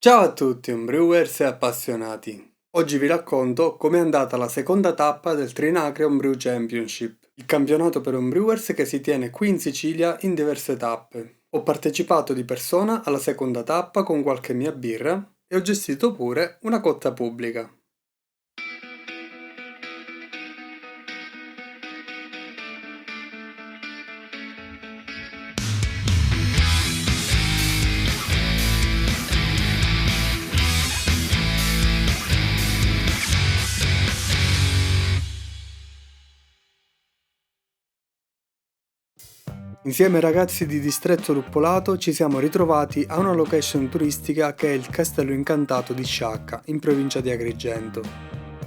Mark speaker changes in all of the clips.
Speaker 1: Ciao a tutti, homebrewers e appassionati. Oggi vi racconto com'è andata la seconda tappa del Trinacre Homebrew Championship, il campionato per homebrewers che si tiene qui in Sicilia in diverse tappe. Ho partecipato di persona alla seconda tappa con qualche mia birra e ho gestito pure una cotta pubblica. Insieme ai ragazzi di Distretto Luppolato ci siamo ritrovati a una location turistica che è il Castello Incantato di Sciacca, in provincia di Agrigento.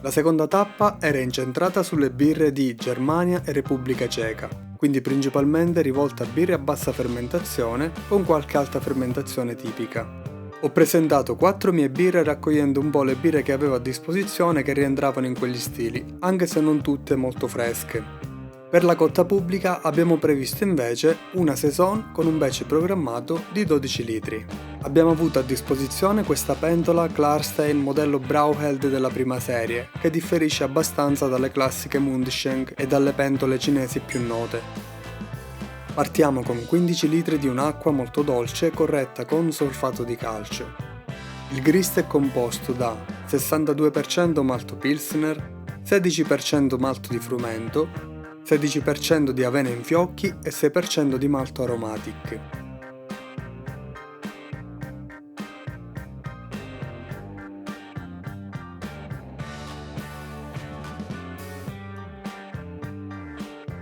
Speaker 1: La seconda tappa era incentrata sulle birre di Germania e Repubblica Ceca, quindi principalmente rivolta a birre a bassa fermentazione con qualche alta fermentazione tipica. Ho presentato 4 mie birre raccogliendo un po' le birre che avevo a disposizione che rientravano in quegli stili, anche se non tutte molto fresche. Per la cotta pubblica abbiamo previsto invece una saison con un batch programmato di 12 litri. Abbiamo avuto a disposizione questa pentola Klarstein modello Brauheld della prima serie, che differisce abbastanza dalle classiche Mundschenk e dalle pentole cinesi più note. Partiamo con 15 litri di un'acqua molto dolce corretta con solfato di calcio. Il grist è composto da 62% malto Pilsner, 16% malto di frumento, 16% di avena in fiocchi e 6% di malto aromatic.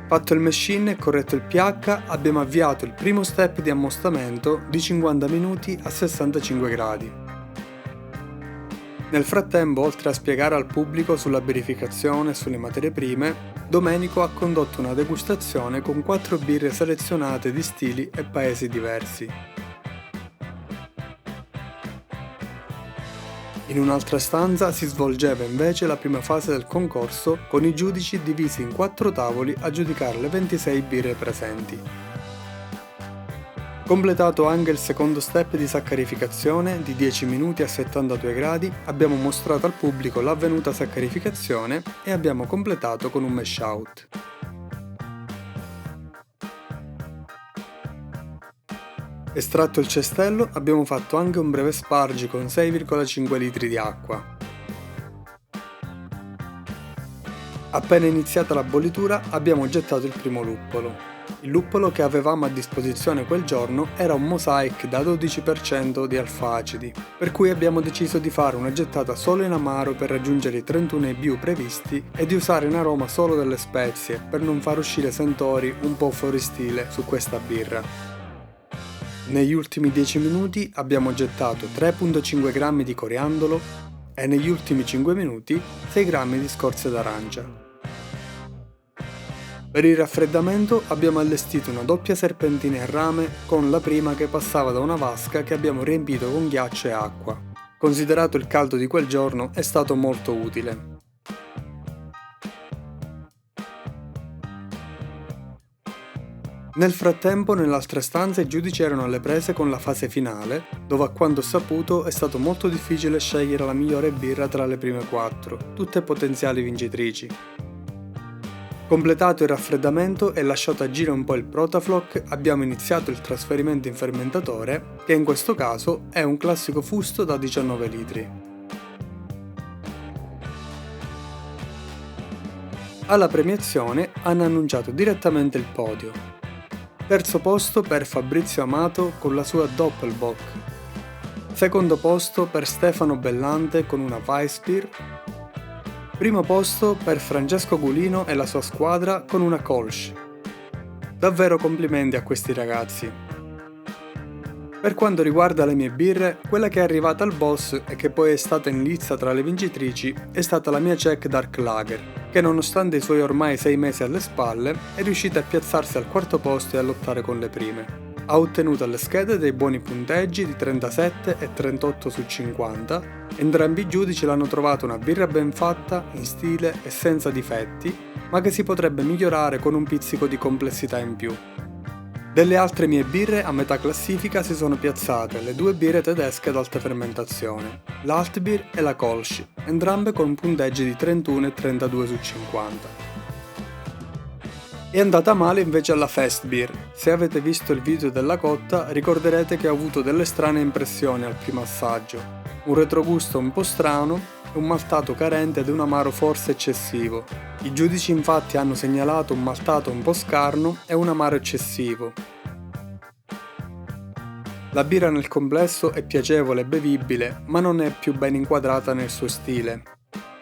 Speaker 1: Fatto il machine e corretto il pH, abbiamo avviato il primo step di ammostamento di 50 minuti a 65 gradi. Nel frattempo, oltre a spiegare al pubblico sulla birrificazione e sulle materie prime, Domenico ha condotto una degustazione con 4 birre selezionate di stili e paesi diversi. In un'altra stanza si svolgeva invece la prima fase del concorso con i giudici divisi in 4 tavoli a giudicare le 26 birre presenti. Completato anche il secondo step di saccarificazione di 10 minuti a 72 gradi, abbiamo mostrato al pubblico l'avvenuta saccarificazione e abbiamo completato con un mash out. Estratto il cestello, abbiamo fatto anche un breve spargi con 6,5 litri di acqua. Appena iniziata la bollitura, abbiamo gettato il primo luppolo. Il luppolo che avevamo a disposizione quel giorno era un Mosaic da 12% di alfa-acidi, per cui abbiamo deciso di fare una gettata solo in amaro per raggiungere i 31 IBU previsti e di usare in aroma solo delle spezie per non far uscire sentori un po' fuori stile su questa birra. Negli ultimi 10 minuti abbiamo gettato 3,5 g di coriandolo e negli ultimi 5 minuti 6 g di scorze d'arancia. Per il raffreddamento abbiamo allestito una doppia serpentina a rame con la prima che passava da una vasca che abbiamo riempito con ghiaccio e acqua. Considerato il caldo di quel giorno è stato molto utile. Nel frattempo nell'altra stanza i giudici erano alle prese con la fase finale, dove a quanto ho saputo è stato molto difficile scegliere la migliore birra tra le prime 4, tutte potenziali vincitrici. Completato il raffreddamento e lasciato agire un po' il Protafloc, abbiamo iniziato il trasferimento in fermentatore, che in questo caso è un classico fusto da 19 litri. Alla premiazione hanno annunciato direttamente il podio. Terzo posto per Fabrizio Amato con la sua Doppelbock. Secondo posto per Stefano Bellante con una Weissbier. Primo posto per Francesco Gulino e la sua squadra con una Kolsch. Davvero complimenti a questi ragazzi. Per quanto riguarda le mie birre, quella che è arrivata al boss e che poi è stata in lizza tra le vincitrici è stata la mia Czech Dark Lager, che nonostante i suoi ormai 6 mesi alle spalle è riuscita a piazzarsi al quarto posto e a lottare con le prime. Ha ottenuto alle schede dei buoni punteggi di 37 e 38 su 50. Entrambi i giudici l'hanno trovata una birra ben fatta, in stile e senza difetti, ma che si potrebbe migliorare con un pizzico di complessità in più. Delle altre mie birre a metà classifica si sono piazzate le due birre tedesche ad alta fermentazione, l'Altbier e la Kolsch, entrambe con punteggi di 31 e 32 su 50. È andata male invece alla Festbier. Se avete visto il video della cotta ricorderete che ho avuto delle strane impressioni al primo assaggio, un retrogusto un po' strano, un maltato carente ed un amaro forse eccessivo. I giudici infatti hanno segnalato un maltato un po' scarno e un amaro eccessivo. La birra nel complesso è piacevole e bevibile, ma non è più ben inquadrata nel suo stile.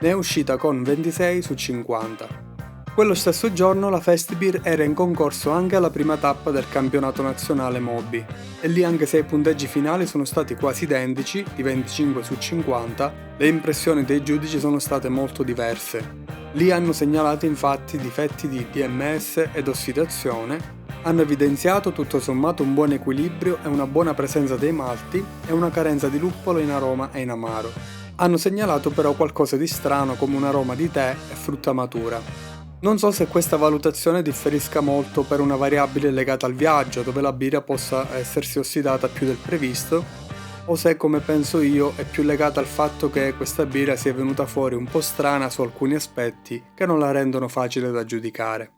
Speaker 1: Ne è uscita con 26 su 50. Quello stesso giorno la Festbier era in concorso anche alla prima tappa del campionato nazionale Moby, e lì anche se i punteggi finali sono stati quasi identici, di 25 su 50, le impressioni dei giudici sono state molto diverse. Lì hanno segnalato infatti difetti di DMS ed ossidazione, hanno evidenziato tutto sommato un buon equilibrio e una buona presenza dei malti e una carenza di luppolo in aroma e in amaro. Hanno segnalato però qualcosa di strano come un aroma di tè e frutta matura. Non so se questa valutazione differisca molto per una variabile legata al viaggio, dove la birra possa essersi ossidata più del previsto, o se, come penso io, è più legata al fatto che questa birra sia venuta fuori un po' strana su alcuni aspetti che non la rendono facile da giudicare.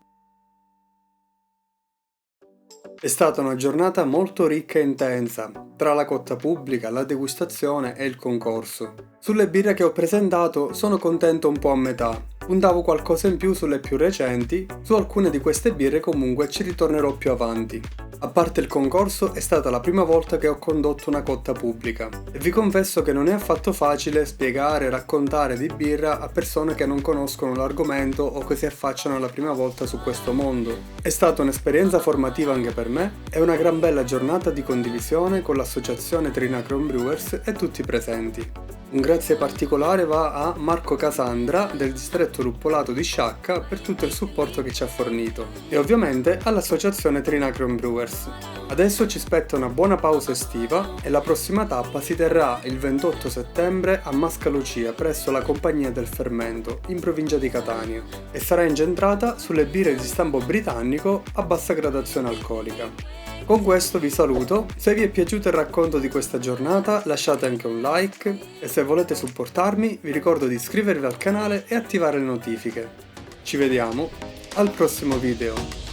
Speaker 1: È stata una giornata molto ricca e intensa, tra la cotta pubblica, la degustazione e il concorso. Sulle birre che ho presentato sono contento un po' a metà. Puntavo qualcosa in più sulle più recenti, su alcune di queste birre comunque ci ritornerò più avanti. A parte il concorso, è stata la prima volta che ho condotto una cotta pubblica e vi confesso che non è affatto facile spiegare e raccontare di birra a persone che non conoscono l'argomento o che si affacciano la prima volta su questo mondo. È stata un'esperienza formativa anche per me e una gran bella giornata di condivisione con l'associazione Trinacron Brewers e tutti i presenti. Un grazie particolare va a Marco Casandra del distretto luppolato di Sciacca per tutto il supporto che ci ha fornito e ovviamente all'associazione Trinacron Brewers. Adesso ci aspetta una buona pausa estiva e la prossima tappa si terrà il 28 settembre a Mascalucia presso la Compagnia del Fermento in provincia di Catania e sarà incentrata sulle birre di stampo britannico a bassa gradazione alcolica. Con questo vi saluto, se vi è piaciuto il racconto di questa giornata lasciate anche un like e se volete supportarmi vi ricordo di iscrivervi al canale e attivare le notifiche. Ci vediamo al prossimo video.